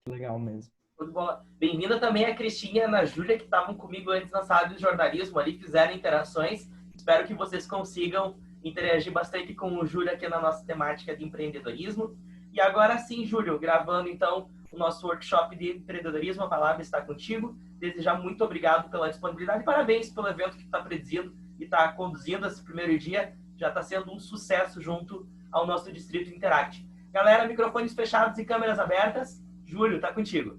Legal mesmo. Bem-vinda também a Cristina e a Ana Júlia, que estavam comigo antes na sala de jornalismo ali, fizeram interações. Espero que vocês consigam interagir bastante com o Júlio aqui na nossa temática de empreendedorismo. E agora sim, Júlio, gravando então o nosso workshop de empreendedorismo, a palavra está contigo. Desde já, muito obrigado pela disponibilidade. Parabéns pelo evento que está presidindo e está conduzindo esse primeiro dia. Já está sendo um sucesso junto ao nosso Distrito Interact. Galera, microfones fechados e câmeras abertas. Júlio, está contigo.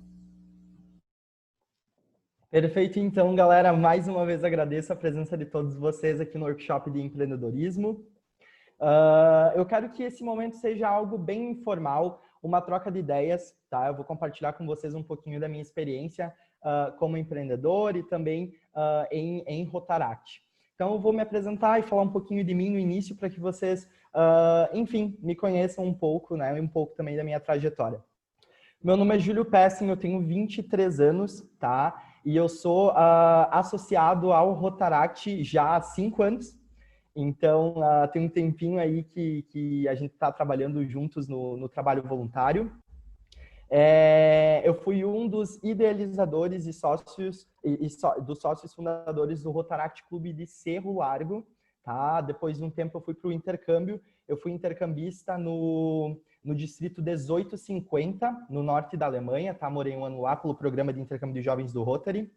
Perfeito, então, galera, mais uma vez agradeço a presença de todos vocês aqui no workshop de empreendedorismo. Eu quero que esse momento seja algo bem informal, uma troca de ideias, tá? Eu vou compartilhar com vocês um pouquinho da minha experiência como empreendedor e também em Rotaract. Então, eu vou me apresentar e falar um pouquinho de mim no início para que vocês, enfim, me conheçam um pouco, né? E um pouco também da minha trajetória. Meu nome é Júlio Pessin, eu tenho 23 anos, tá? E eu sou associado ao Rotaract já há 5 anos. Então, tem um tempinho aí que a gente está trabalhando juntos no trabalho voluntário. Eu fui um dos idealizadores e sócios, dos sócios fundadores do Rotaract Clube de Cerro Largo. Tá? Depois de um tempo eu fui para o intercâmbio. Eu fui intercambista no distrito 1850, no norte da Alemanha. Tá? Morei um ano lá pelo programa de intercâmbio de jovens do Rotary.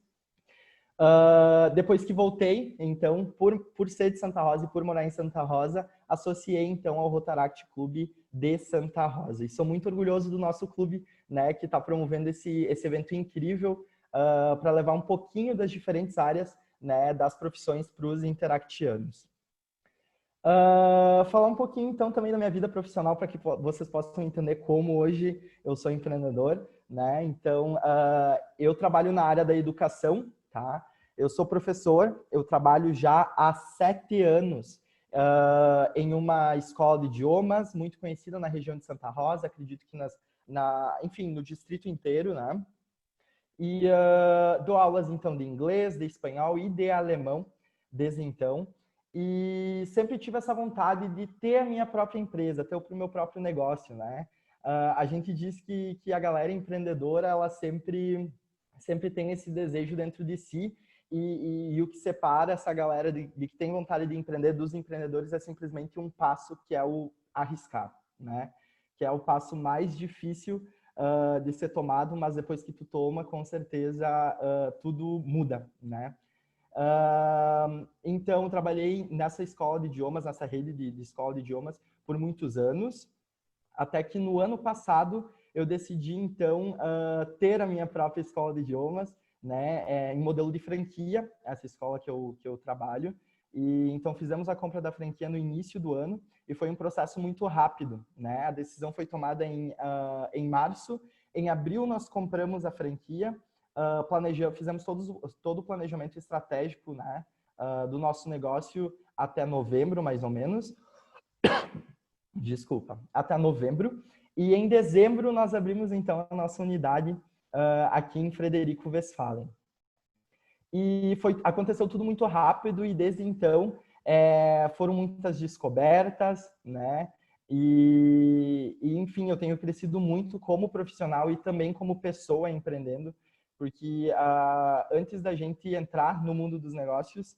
Depois que voltei, então, por ser de Santa Rosa e por morar em Santa Rosa, associei, então, ao Rotaract Clube de Santa Rosa. E sou muito orgulhoso do nosso clube, né, que está promovendo esse evento incrível para levar um pouquinho das diferentes áreas, né, das profissões para os interactianos. Falar um pouquinho, então, também da minha vida profissional para que vocês possam entender como hoje eu sou empreendedor, né? Então, eu trabalho na área da educação, tá? Eu sou professor, eu trabalho já há 7 anos em uma escola de idiomas muito conhecida na região de Santa Rosa, acredito que enfim, no distrito inteiro, né? E dou aulas, então, de inglês, de espanhol e de alemão desde então. E sempre tive essa vontade de ter a minha própria empresa, ter o meu próprio negócio, né? A gente diz que a galera empreendedora, ela sempre tem esse desejo dentro de si e o que separa essa galera de que tem vontade de empreender dos empreendedores é simplesmente um passo que é o arriscar, né? Que é o passo mais difícil de ser tomado, mas depois que tu toma, com certeza tudo muda, né? Então, trabalhei nessa escola de idiomas, nessa rede de escola de idiomas por muitos anos, até que no ano passado eu decidi, então, ter a minha própria escola de idiomas, né, em modelo de franquia, essa escola que eu trabalho. E então fizemos a compra da franquia no início do ano e foi um processo muito rápido, né? A decisão foi tomada em março. Em abril nós compramos a franquia, fizemos todo o planejamento estratégico, né, do nosso negócio até novembro, mais ou menos. Desculpa, até novembro. E em dezembro nós abrimos então a nossa unidade aqui em Frederico Westphalen. E aconteceu tudo muito rápido e desde então foram muitas descobertas, né? Enfim, eu tenho crescido muito como profissional e também como pessoa empreendendo, porque antes da gente entrar no mundo dos negócios,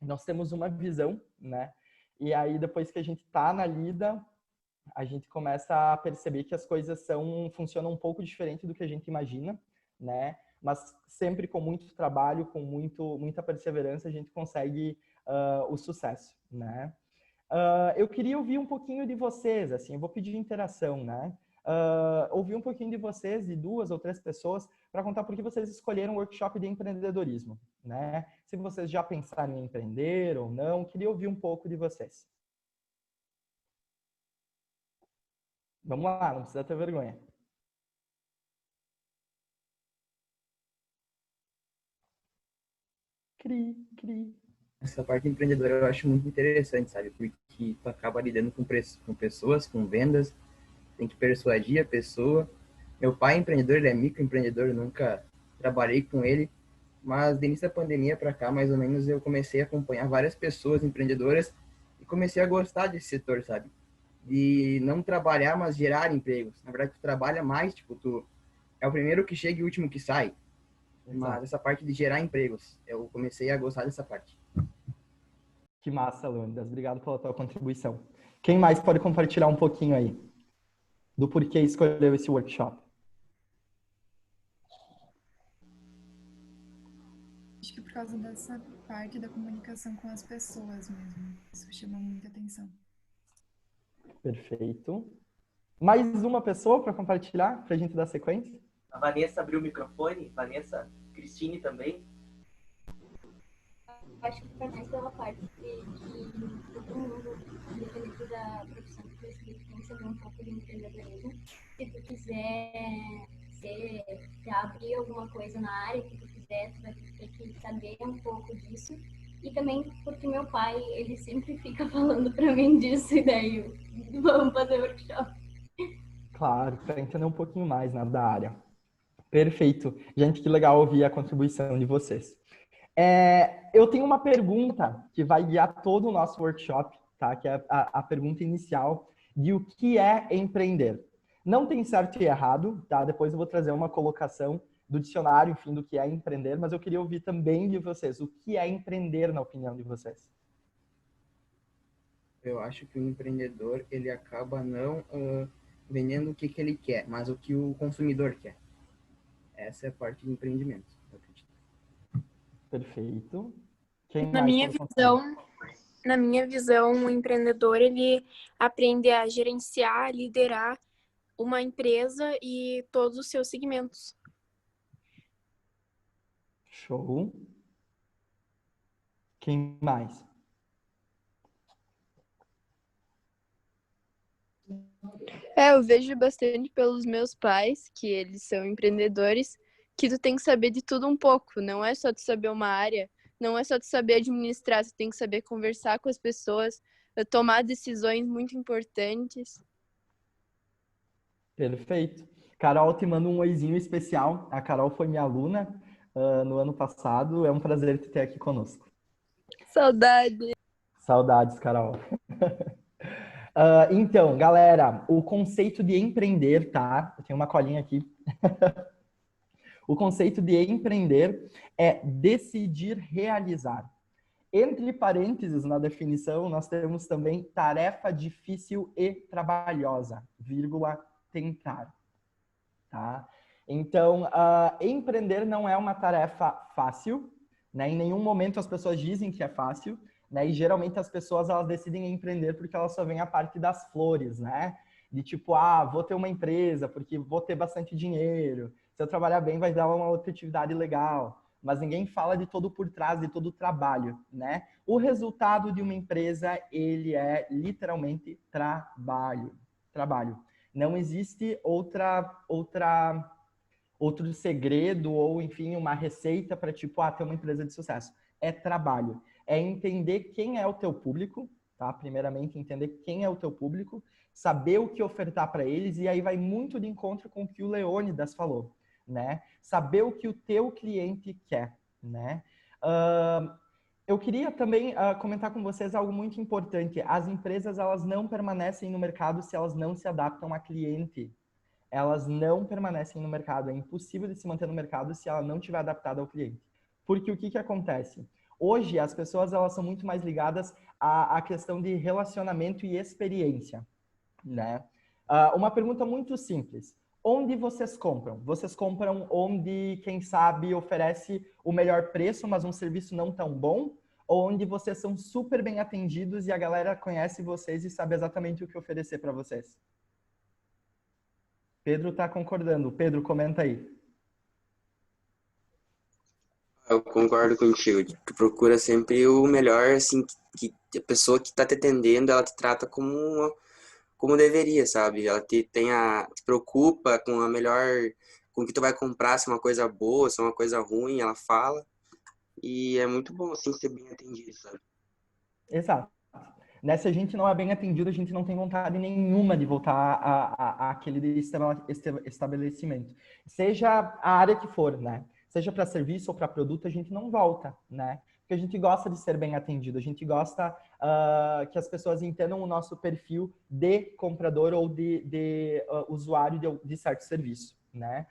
nós temos uma visão, né? E aí depois que a gente está na lida, a gente começa a perceber que as coisas funcionam um pouco diferente do que a gente imagina, né? Mas sempre com muito trabalho, com muita perseverança, a gente consegue o sucesso, né? Eu queria ouvir um pouquinho de vocês, assim, eu vou pedir interação, né? Ouvir um pouquinho de vocês, de 2 ou 3 pessoas, para contar por que vocês escolheram o workshop de empreendedorismo, né? Se vocês já pensaram em empreender ou não, queria ouvir um pouco de vocês. Vamos lá, não precisa ter vergonha. Cri. Essa parte empreendedora eu acho muito interessante, sabe? Porque tu acaba lidando com pessoas, com vendas, tem que persuadir a pessoa. Meu pai é empreendedor, ele é microempreendedor, eu nunca trabalhei com ele, mas do início da pandemia para cá, mais ou menos, eu comecei a acompanhar várias pessoas empreendedoras e comecei a gostar desse setor, sabe? De não trabalhar, mas gerar empregos. Na verdade, tu trabalha mais, tipo, tu é o primeiro que chega e o último que sai. Mas Exato. essa parte de gerar empregos, eu comecei a gostar dessa parte. Que massa, Leônidas. Obrigado pela tua contribuição. Quem mais pode compartilhar um pouquinho aí do porquê escolheu esse workshop? Acho que por causa dessa parte da comunicação com as pessoas mesmo. Isso chama muita atenção. Perfeito. Mais uma pessoa para compartilhar, para a gente dar sequência? A Vanessa abriu o microfone. Vanessa, Cristine também. Acho que foi mais pela parte de que todo mundo, independente da profissão que tu escolhe, tem que saber um pouco de empreendedorismo. Se tu quiser abrir alguma coisa na área que tu quiser, tu vai ter que saber um pouco disso. E também porque meu pai, ele sempre fica falando pra mim disso, e daí vamos fazer workshop. Claro, para entender um pouquinho mais, né, da área. Perfeito. Gente, que legal ouvir a contribuição de vocês. Eu tenho uma pergunta que vai guiar todo o nosso workshop, tá? Que é a pergunta inicial de o que é empreender. Não tem certo e errado, tá? Depois eu vou trazer uma colocação do dicionário, enfim, do que é empreender, mas eu queria ouvir também de vocês, o que é empreender na opinião de vocês? Eu acho que o empreendedor, ele acaba não vendendo o que ele quer, mas o que o consumidor quer. Essa é a parte de empreendimento, eu acredito. Perfeito. Quem Na mais minha pode contar? visão, o empreendedor, ele aprende a gerenciar, liderar uma empresa e todos os seus segmentos. Show. Quem mais? Eu vejo bastante pelos meus pais, que eles são empreendedores, que tu tem que saber de tudo um pouco, não é só tu saber uma área, não é só tu saber administrar, tu tem que saber conversar com as pessoas, tomar decisões muito importantes. Perfeito. Carol, te mando um oizinho especial. A Carol foi minha aluna no ano passado. É um prazer te ter aqui conosco. Saudade! Saudades, Carol. Então, galera, o conceito de empreender, tá? Eu tenho uma colinha aqui. O conceito de empreender é decidir realizar. Entre parênteses, na definição, nós temos também tarefa difícil e trabalhosa, vírgula, tentar. Tá? Então, empreender não é uma tarefa fácil, né? Em nenhum momento as pessoas dizem que é fácil, né? E geralmente as pessoas elas decidem empreender porque elas só veem a parte das flores, né? De tipo, vou ter uma empresa porque vou ter bastante dinheiro. Se eu trabalhar bem, vai dar uma outra atividade legal. Mas ninguém fala de todo por trás, de todo o trabalho, né? O resultado de uma empresa, ele é literalmente trabalho. Trabalho. Não existe outro segredo ou, enfim, uma receita para, tipo, ter uma empresa de sucesso. É trabalho. É entender quem é o teu público, tá? Primeiramente, entender quem é o teu público, saber o que ofertar para eles, e aí vai muito de encontro com o que o Leônidas falou, né? Saber o que o teu cliente quer, né? Eu queria também comentar com vocês algo muito importante. As empresas, elas não permanecem no mercado se elas não se adaptam a cliente. Elas não permanecem no mercado. É impossível de se manter no mercado se ela não estiver adaptada ao cliente. Porque o que acontece? Hoje, as pessoas elas são muito mais ligadas à questão de relacionamento e experiência, né? Uma pergunta muito simples. Onde vocês compram? Vocês compram onde, quem sabe, oferece o melhor preço, mas um serviço não tão bom? Ou onde vocês são super bem atendidos e a galera conhece vocês e sabe exatamente o que oferecer para vocês? Pedro está concordando. Pedro, comenta aí. Eu concordo contigo. Tu procura sempre o melhor, assim, que a pessoa que está te atendendo, ela te trata como deveria, sabe? Ela te preocupa com com o que tu vai comprar, se é uma coisa boa, se é uma coisa ruim, ela fala. E é muito bom, assim, ser bem atendido, sabe? Exato. Né? Se a gente não é bem atendido, a gente não tem vontade nenhuma de voltar àquele estabelecimento. Seja a área que for, né? Seja para serviço ou para produto, a gente não volta, né? Porque a gente gosta de ser bem atendido, a gente gosta que as pessoas entendam o nosso perfil de comprador ou de usuário de certo serviço, né?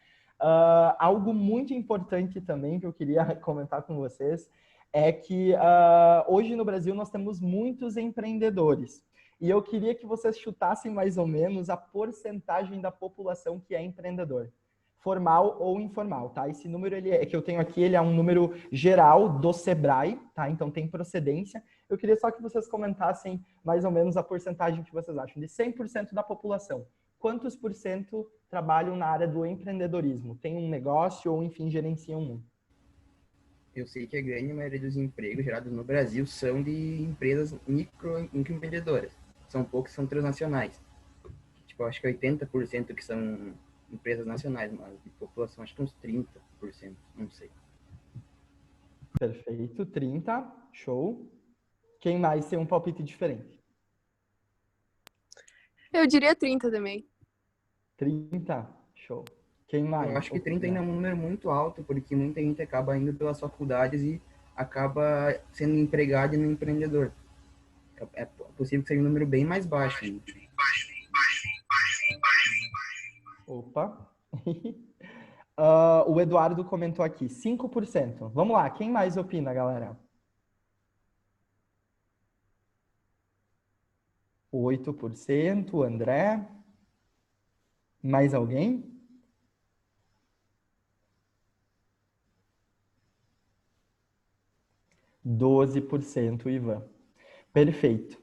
Algo muito importante também que eu queria comentar com vocês é que hoje no Brasil nós temos muitos empreendedores. E eu queria que vocês chutassem mais ou menos a porcentagem da população que é empreendedor, formal ou informal, tá? Esse número que eu tenho aqui, ele é um número geral do Sebrae, tá? Então tem procedência. Eu queria só que vocês comentassem mais ou menos a porcentagem que vocês acham. De 100% da população, quantos por cento trabalham na área do empreendedorismo? Tem um negócio ou, enfim, gerenciam um? Eu sei que a grande maioria dos empregos gerados no Brasil são de empresas microempreendedoras. São poucos que são transnacionais. Tipo, eu acho que 80% que são empresas nacionais, mas de população acho que uns 30%, não sei. Perfeito, 30, show. Quem mais tem um palpite diferente? Eu diria 30 também. 30, show. Quem mais? Eu acho que 30 ainda é um número muito alto, porque muita gente acaba indo pelas faculdades e acaba sendo empregado e não empreendedor. É possível que seja um número bem mais baixo. Opa. O Eduardo comentou aqui, 5%. Vamos lá, quem mais opina, galera? 8%, André. Mais alguém? 12%, Ivan. Perfeito.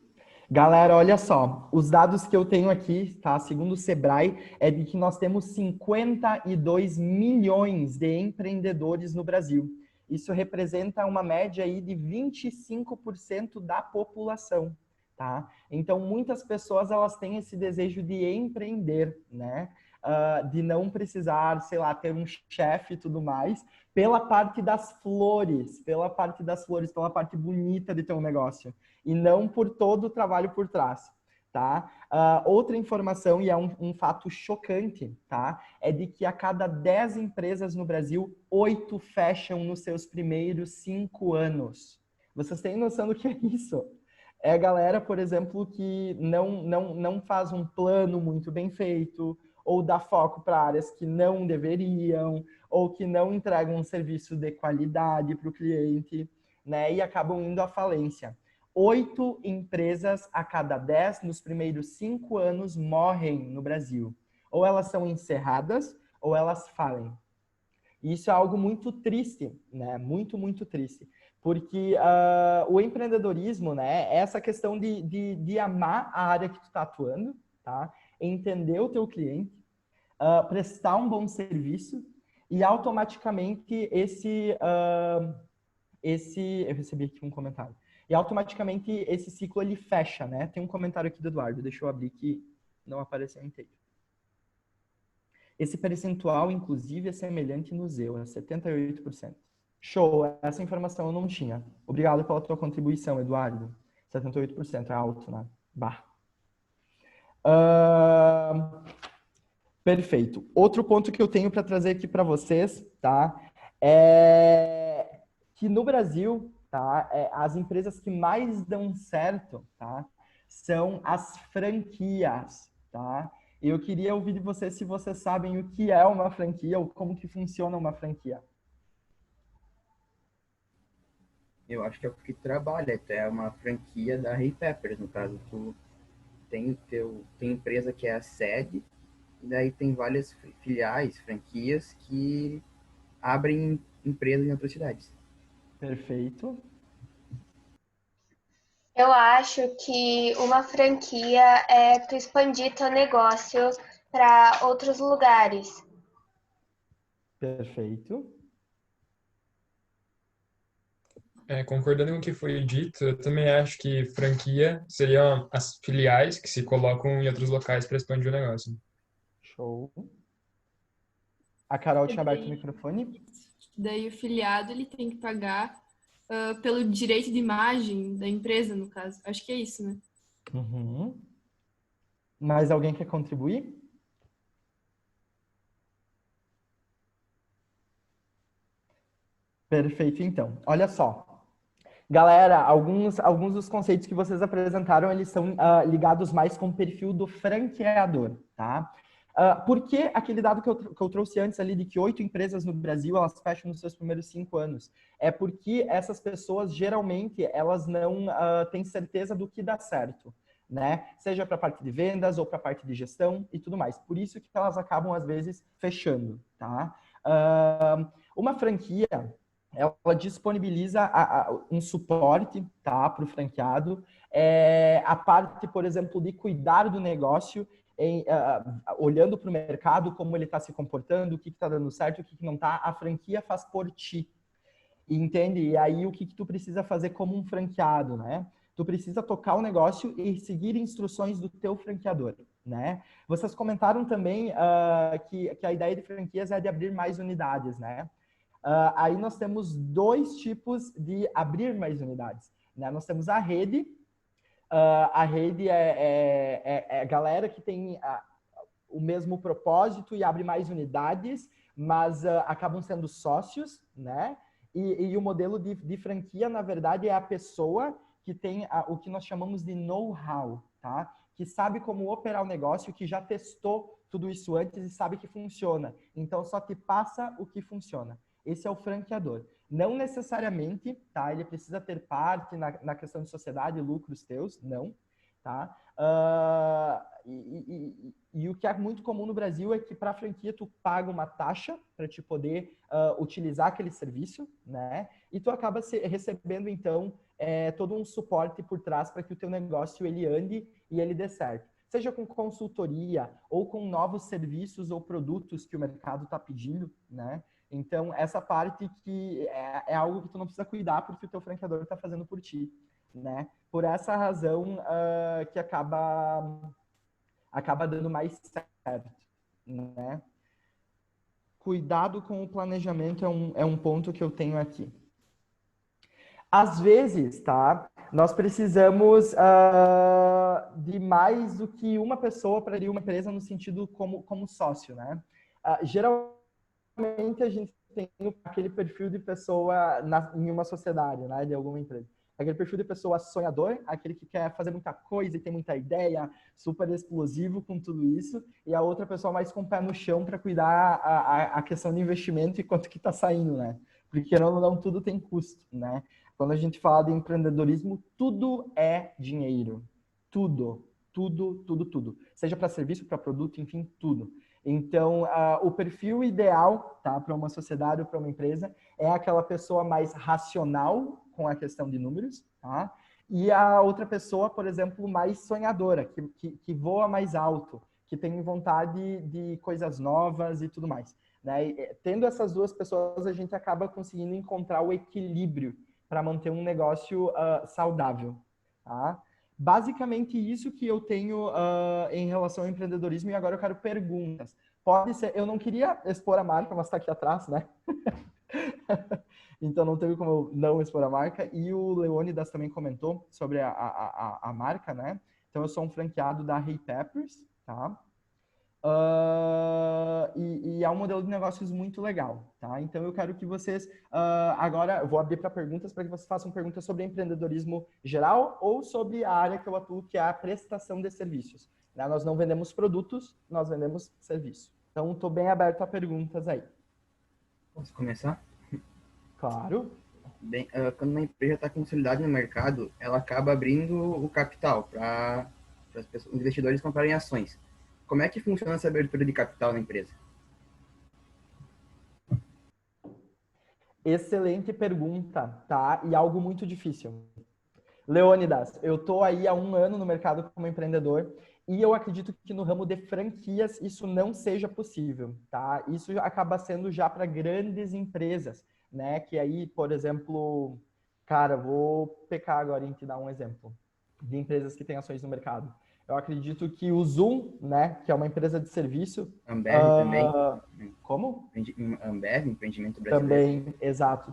Galera, olha só, os dados que eu tenho aqui, tá? Segundo o Sebrae, é de que nós temos 52 milhões de empreendedores no Brasil. Isso representa uma média aí de 25% da população, tá? Então, muitas pessoas, elas têm esse desejo de empreender, né? De não precisar, sei lá, ter um chefe e tudo mais, pela parte das flores, pela parte bonita de ter um negócio, e não por todo o trabalho por trás, tá? Outra informação, e é um fato chocante, tá? É de que a cada 10 empresas no Brasil, 8 fecham nos seus primeiros 5 anos. Vocês têm noção do que é isso? É a galera, por exemplo, que não faz um plano muito bem feito, ou dá foco para áreas que não deveriam, ou que não entregam um serviço de qualidade para o cliente, né? E acabam indo à falência. 8 empresas a cada 10 nos primeiros 5 anos morrem no Brasil. Ou elas são encerradas, ou elas falem. Isso é algo muito triste, né? Muito, muito triste. Porque o empreendedorismo, né? É essa questão de amar a área que tu está atuando, tá? Entender o teu cliente, prestar um bom serviço e automaticamente eu recebi aqui um comentário. E automaticamente esse ciclo ele fecha, né? Tem um comentário aqui do Eduardo, deixa eu abrir que não apareceu inteiro. Esse percentual, inclusive, é semelhante no Zeu, é 78%. Show, essa informação eu não tinha. Obrigado pela tua contribuição, Eduardo. 78% é alto, né? Bah. Perfeito. Outro ponto que eu tenho para trazer aqui para vocês, tá? É que no Brasil, tá? As empresas que mais dão certo, tá? São as franquias, tá? E eu queria ouvir de vocês se vocês sabem o que é uma franquia ou como que funciona uma franquia. Eu acho que é o que trabalha, até uma franquia da Hey Peppers, no caso. Tu tem empresa que é a sede, e daí tem várias filiais, franquias, que abrem empresas em outras cidades. Perfeito. Eu acho que uma franquia é tu expandir teu negócio para outros lugares. Perfeito. Concordando com o que foi dito, eu também acho que franquia seriam as filiais que se colocam em outros locais para expandir o negócio. Show. A Carol tinha aberto o microfone. Daí o filiado ele tem que pagar pelo direito de imagem da empresa, no caso. Acho que é isso, né? Uhum. Mais alguém quer contribuir? Perfeito, então. Olha só. Galera, alguns dos conceitos que vocês apresentaram, eles são ligados mais com o perfil do franqueador, tá? Por que aquele dado que eu trouxe antes ali de que 8 empresas no Brasil, elas fecham nos seus primeiros 5 anos? É porque essas pessoas, geralmente, elas não têm certeza do que dá certo, né? Seja para a parte de vendas ou para a parte de gestão e tudo mais. Por isso que elas acabam, às vezes, fechando, tá? Uma franquia, ela disponibiliza um suporte, tá, para o franqueado. A parte, por exemplo, de cuidar do negócio, olhando para o mercado, como ele está se comportando, o que está dando certo, o que não está, a franquia faz por ti. Entende? E aí o que tu precisa fazer como um franqueado, né? Tu precisa tocar o negócio e seguir instruções do teu franqueador, né? Vocês comentaram também que a ideia de franquias é de abrir mais unidades, né? Aí nós temos 2 tipos de abrir mais unidades, né? Nós temos a rede. A rede é a galera que tem o mesmo propósito e abre mais unidades, mas acabam sendo sócios, né? E o modelo de franquia, na verdade, é a pessoa que tem o que nós chamamos de know-how, tá? Que sabe como operar o negócio, que já testou tudo isso antes e sabe que funciona. Então, só te passa o que funciona. Esse é o franqueador. Não necessariamente, tá? Ele precisa ter parte na questão de sociedade, lucros teus, não, tá? E o que é muito comum no Brasil é que para a franquia tu paga uma taxa para te poder utilizar aquele serviço, né? E tu acaba recebendo, então, todo um suporte por trás para que o teu negócio ele ande e ele dê certo. Seja com consultoria ou com novos serviços ou produtos que o mercado está pedindo, né? Então, essa parte que é algo que tu não precisa cuidar porque o teu franqueador está fazendo por ti, né? Por essa razão que acaba dando mais certo, né? Cuidado com o planejamento é um ponto que eu tenho aqui. Às vezes, tá? Nós precisamos de mais do que uma pessoa para abrir uma empresa no sentido como sócio, né? Geralmente a gente tem aquele perfil de pessoa em uma sociedade, né, de alguma empresa. Aquele perfil de pessoa sonhador, aquele que quer fazer muita coisa e tem muita ideia, super explosivo com tudo isso, e a outra pessoa mais com o pé no chão para cuidar a questão de investimento e quanto que está saindo, né? Porque não tudo tem custo, né? Quando a gente fala de empreendedorismo, tudo é dinheiro. Tudo. Seja para serviço, para produto, enfim, tudo. Então, o perfil ideal, tá, para uma sociedade ou para uma empresa é aquela pessoa mais racional com a questão de números, tá? E a outra pessoa, por exemplo, mais sonhadora, que voa mais alto, que tem vontade de coisas novas e tudo mais, né? E, tendo essas duas pessoas, a gente acaba conseguindo encontrar o equilíbrio para manter um negócio saudável, tá? Basicamente isso que eu tenho em relação ao empreendedorismo, e agora eu quero perguntas. Pode ser, eu não queria expor a marca, mas está aqui atrás, né? Então não teve como eu não expor a marca. E o Leônidas também comentou sobre a marca, né? Então eu sou um franqueado da Hey Peppers, tá? E é um modelo de negócios muito legal, tá? Então eu quero que vocês, agora eu vou abrir para perguntas, para que vocês façam perguntas sobre empreendedorismo geral ou sobre a área que eu atuo, que é a prestação de serviços, né? Nós não vendemos produtos, nós vendemos serviço. Então estou bem aberto a perguntas aí. Posso começar? Claro. Bem, quando uma empresa está consolidada no mercado, ela acaba abrindo o capital para os investidores comprarem ações. Como é que funciona essa abertura de capital na empresa? Excelente pergunta, tá? E algo muito difícil. Leônidas, eu tô aí há 1 ano no mercado como empreendedor e eu acredito que no ramo de franquias isso não seja possível, tá? Isso acaba sendo já para grandes empresas, né? Que aí, por exemplo, cara, vou pecar agora em te dar um exemplo de empresas que têm ações no mercado. Eu acredito que o Zoom, né, que é uma empresa de serviço... Ambev também. Como? Ambev, empreendimento brasileiro. Também, exato.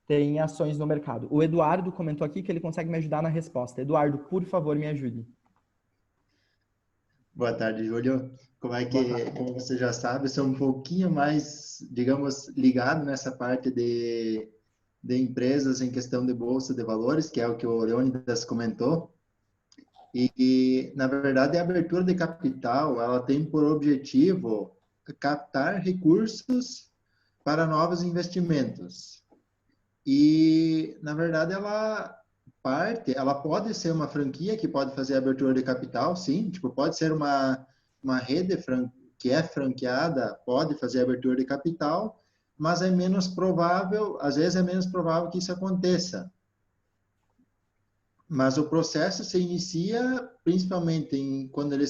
Tem ações no mercado. O Eduardo comentou aqui que ele consegue me ajudar na resposta. Eduardo, por favor, me ajude. Boa tarde, Júlio. Como você já sabe, eu sou um pouquinho mais, digamos, ligado nessa parte de empresas em questão de bolsa de valores, que é o que o Leônidas comentou. E, na verdade, a abertura de capital, ela tem por objetivo captar recursos para novos investimentos. E, na verdade, ela pode ser uma franquia que pode fazer abertura de capital, sim, tipo, pode ser uma rede que é franqueada, pode fazer abertura de capital, mas é menos provável, às vezes é menos provável que isso aconteça. Mas o processo se inicia principalmente quando ele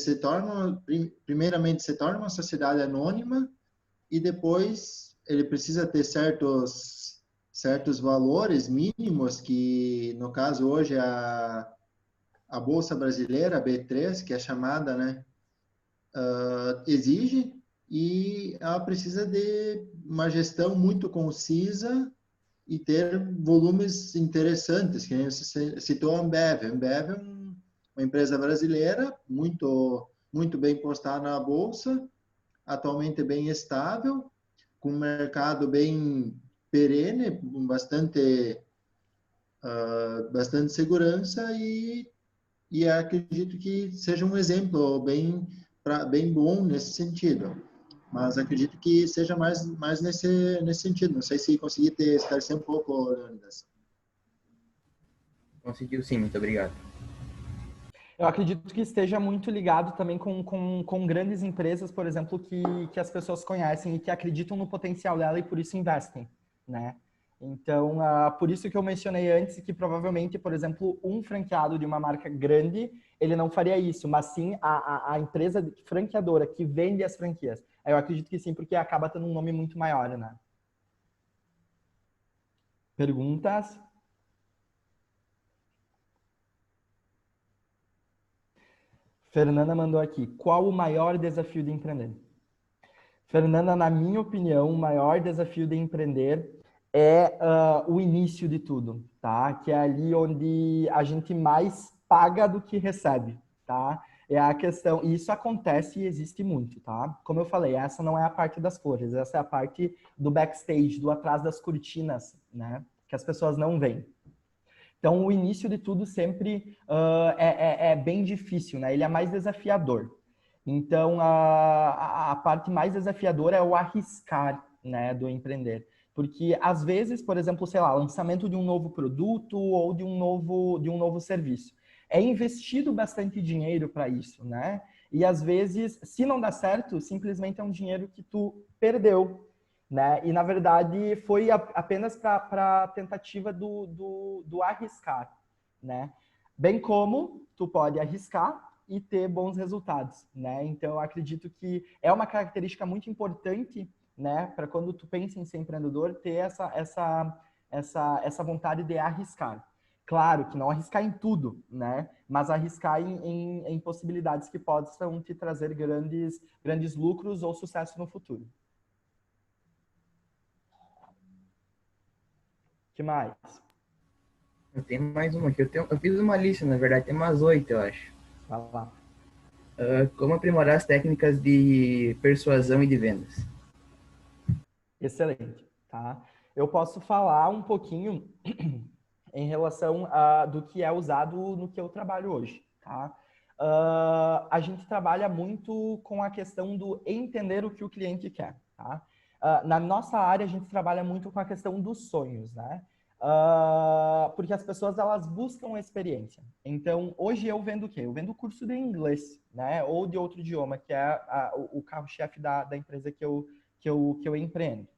primeiramente se torna uma sociedade anônima e depois ele precisa ter certos valores mínimos que, no caso hoje, a Bolsa Brasileira, a B3, que é chamada, né, exige, e ela precisa de uma gestão muito concisa e ter volumes interessantes, que você citou a Ambev. A Ambev é uma empresa brasileira, muito bem postada na Bolsa, atualmente bem estável, com um mercado bem perene, com bastante segurança, e acredito que seja um exemplo bem bom nesse sentido. Mas acredito que seja mais nesse sentido. Não sei se consegui esclarecer um pouco, Leonidas. Conseguiu sim, muito obrigado. Eu acredito que esteja muito ligado também com grandes empresas, por exemplo, que as pessoas conhecem e que acreditam no potencial dela e por isso investem, né? Então, por isso que eu mencionei antes que provavelmente, por exemplo, um franqueado de uma marca grande, ele não faria isso, mas sim a empresa franqueadora que vende as franquias. Eu acredito que sim, porque acaba tendo um nome muito maior, né? Perguntas? Fernanda mandou aqui. Qual o maior desafio de empreender? Fernanda, na minha opinião, o maior desafio de empreender é o início de tudo, tá? Que é ali onde a gente mais paga do que recebe, tá? É a questão, e isso acontece e existe muito, tá? Como eu falei, essa não é a parte das flores, essa é a parte do backstage, do atrás das cortinas, né? Que as pessoas não veem. Então, o início de tudo sempre é bem difícil, né? Ele é mais desafiador. Então, a parte mais desafiadora é o arriscar, né, do empreender. Porque, às vezes, por exemplo, sei lá, lançamento de um novo produto ou de um novo serviço. É investido bastante dinheiro para isso, né? E, às vezes, se não dá certo, simplesmente é um dinheiro que tu perdeu, né? E, na verdade, foi apenas para a tentativa do arriscar, né? Bem como tu pode arriscar e ter bons resultados, né? Então, eu acredito que é uma característica muito importante, né, para quando tu pensa em ser empreendedor, ter essa vontade de arriscar. Claro que não arriscar em tudo, né? Mas arriscar em possibilidades que possam te trazer grandes lucros ou sucesso no futuro. O que mais? Eu tenho mais uma aqui. Eu fiz uma lista, na verdade, tem umas 8, eu acho. Vai lá. Como aprimorar as técnicas de persuasão e de vendas? Excelente, tá? Eu posso falar um pouquinho em relação do que é usado no que eu trabalho hoje, tá? A gente trabalha muito com a questão do entender o que o cliente quer, tá? Na nossa área, a gente trabalha muito com a questão dos sonhos, né? Porque as pessoas, elas buscam experiência. Então, hoje eu vendo o quê? Eu vendo curso de inglês, né? Ou de outro idioma, que é o carro-chefe da empresa que eu empreendo.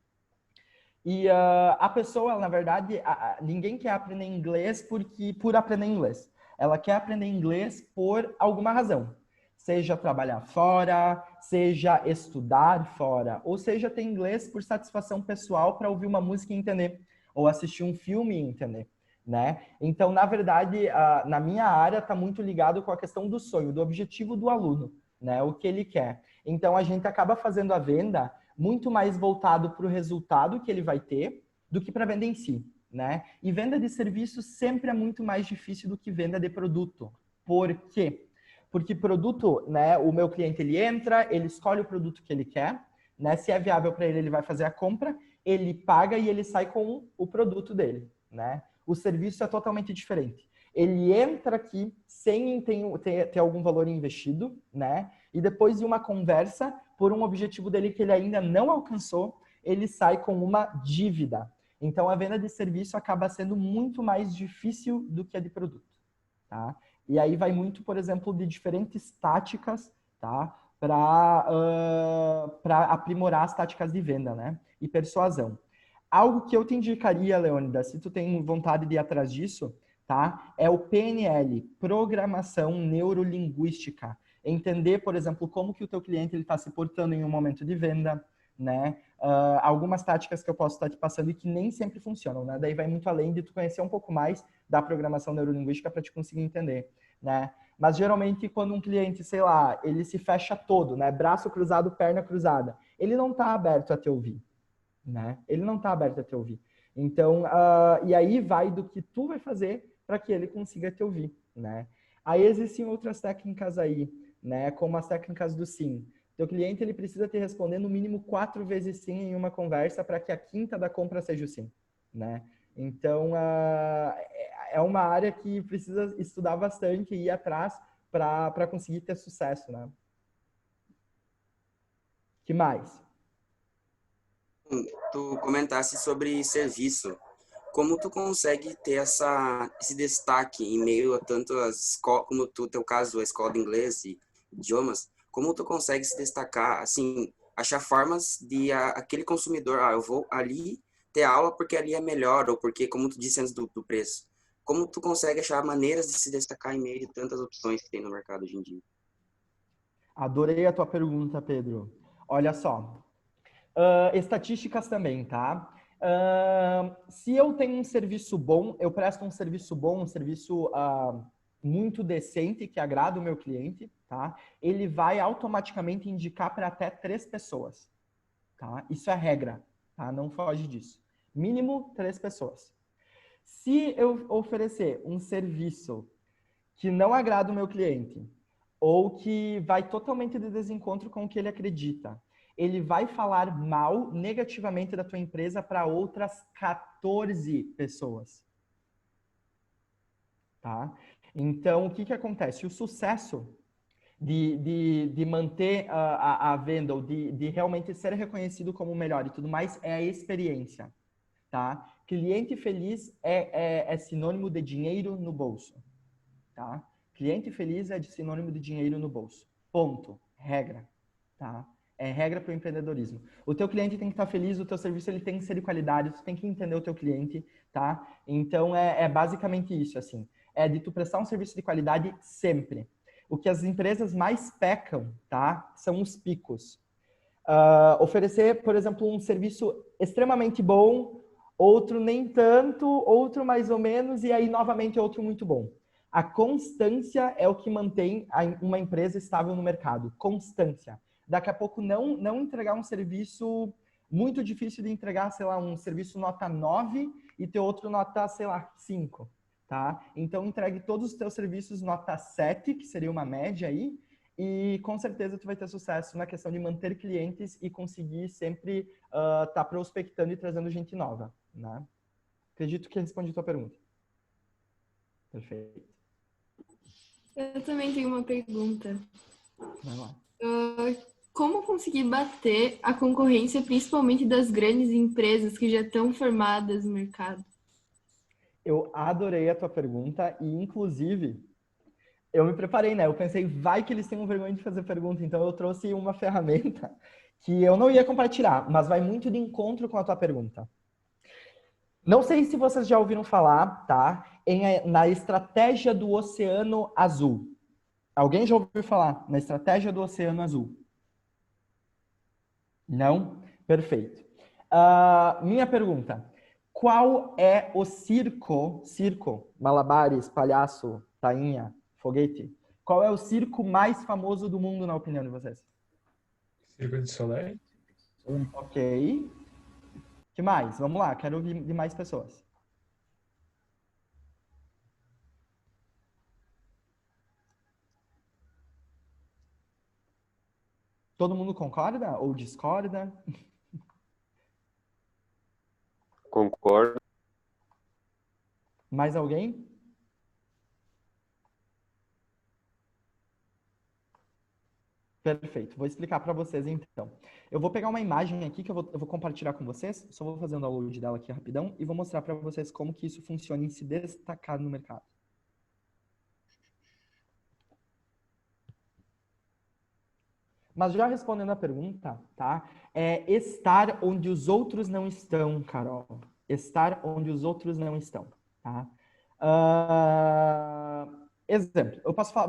E a pessoa, na verdade, ninguém quer aprender inglês por aprender inglês. Ela quer aprender inglês por alguma razão. Seja trabalhar fora, seja estudar fora, ou seja ter inglês por satisfação pessoal para ouvir uma música e entender, ou assistir um filme e entender, né? Então, na verdade, na minha área está muito ligado com a questão do sonho, do objetivo do aluno, né? O que ele quer. Então, a gente acaba fazendo a venda muito mais voltado para o resultado que ele vai ter do que para a venda em si, né? E venda de serviço sempre é muito mais difícil do que venda de produto. Por quê? Porque produto, né? O meu cliente, ele entra, ele escolhe o produto que ele quer, né? Se é viável para ele, ele vai fazer a compra, ele paga e ele sai com o produto dele, né? O serviço é totalmente diferente. Ele entra aqui sem ter algum valor investido, né? E depois de uma conversa, por um objetivo dele que ele ainda não alcançou, ele sai com uma dívida. Então, a venda de serviço acaba sendo muito mais difícil do que a de produto, tá? E aí vai muito, por exemplo, de diferentes táticas, tá? Para aprimorar as táticas de venda, né? E persuasão. Algo que eu te indicaria, Leônidas, se tu tem vontade de ir atrás disso, tá? É o PNL, Programação Neurolinguística. Entender, por exemplo, como que o teu cliente está se portando em um momento de venda, né? Algumas táticas que eu posso estar te passando e que nem sempre funcionam, né? Daí vai muito além de tu conhecer um pouco mais da programação neurolinguística para te conseguir entender, né? Mas geralmente quando um cliente, sei lá, ele se fecha todo, né? Braço cruzado, perna cruzada, ele não está aberto a te ouvir, né? Ele não está aberto a te ouvir. Então, e aí vai do que tu vai fazer para que ele consiga te ouvir, né? Aí existem outras técnicas aí, né? Como as técnicas do sim. Teu cliente, ele precisa te responder no mínimo 4 vezes sim em uma conversa para que a quinta da compra seja o sim, né? Então, é uma área que precisa estudar bastante e ir atrás para conseguir ter sucesso, né? Que mais? Tu comentasse sobre serviço. Como tu consegue ter esse destaque em meio a tanto as escolas, como teu caso, a escola de inglês e idiomas, como tu consegue se destacar, assim, achar formas de aquele consumidor, eu vou ali ter aula porque ali é melhor, ou porque, como tu disse antes do preço. Como tu consegue achar maneiras de se destacar em meio de tantas opções que tem no mercado hoje em dia? Adorei a tua pergunta, Pedro. Olha só, estatísticas também, tá? Se eu tenho um serviço bom, eu presto um serviço bom, um serviço muito decente, que agrada o meu cliente, tá? Ele vai automaticamente indicar para até 3 pessoas, tá? Isso é regra, tá? Não foge disso. Mínimo 3 pessoas. Se eu oferecer um serviço que não agrada o meu cliente, ou que vai totalmente de desencontro com o que ele acredita, ele vai falar mal, negativamente da tua empresa para outras 14 pessoas. Tá? Então, o que acontece? O sucesso de manter a venda, ou de realmente ser reconhecido como o melhor e tudo mais, é a experiência. Tá? Cliente feliz é sinônimo de dinheiro no bolso. Tá? Cliente feliz é de sinônimo de dinheiro no bolso. Ponto. Regra. Tá? É regra para o empreendedorismo. O teu cliente tem que estar feliz, o teu serviço ele tem que ser de qualidade, tu tem que entender o teu cliente, tá? Então, é basicamente isso, assim. É de tu prestar um serviço de qualidade sempre. O que as empresas mais pecam, tá? São os picos. Oferecer, por exemplo, um serviço extremamente bom, outro nem tanto, outro mais ou menos, e aí, novamente, outro muito bom. A constância é o que mantém uma empresa estável no mercado. Constância. Daqui a pouco não entregar um serviço muito difícil de entregar, sei lá, um serviço nota 9 e ter outro nota, sei lá, 5, tá? Então, entregue todos os teus serviços nota 7, que seria uma média aí, e com certeza tu vai ter sucesso na questão de manter clientes e conseguir sempre tá prospectando e trazendo gente nova, né? Acredito que respondi a tua pergunta. Perfeito. Eu também tenho uma pergunta. Vai lá. Como conseguir bater a concorrência, principalmente das grandes empresas que já estão formadas no mercado? Eu adorei a tua pergunta e, inclusive, eu me preparei, né? Eu pensei, vai que eles tenham vergonha de fazer pergunta, então eu trouxe uma ferramenta que eu não ia compartilhar, mas vai muito de encontro com a tua pergunta. Não sei se vocês já ouviram falar, tá? Na estratégia do Oceano Azul. Alguém já ouviu falar na estratégia do Oceano Azul? Não? Perfeito. Minha pergunta. Qual é o circo, malabares, palhaço, tainha, foguete? Qual é o circo mais famoso do mundo, na opinião de vocês? Circo de Soleil. Ok. Que mais? Vamos lá, quero ouvir de mais pessoas. Todo mundo concorda ou discorda? Concordo. Mais alguém? Perfeito. Vou explicar para vocês, então. Eu vou pegar uma imagem aqui que eu vou compartilhar com vocês. Só vou fazer um download dela aqui rapidão e vou mostrar para vocês como que isso funciona em se destacar no mercado. Mas já respondendo a pergunta, tá? É estar onde os outros não estão, Carol. Estar onde os outros não estão, tá? Exemplo, eu posso falar,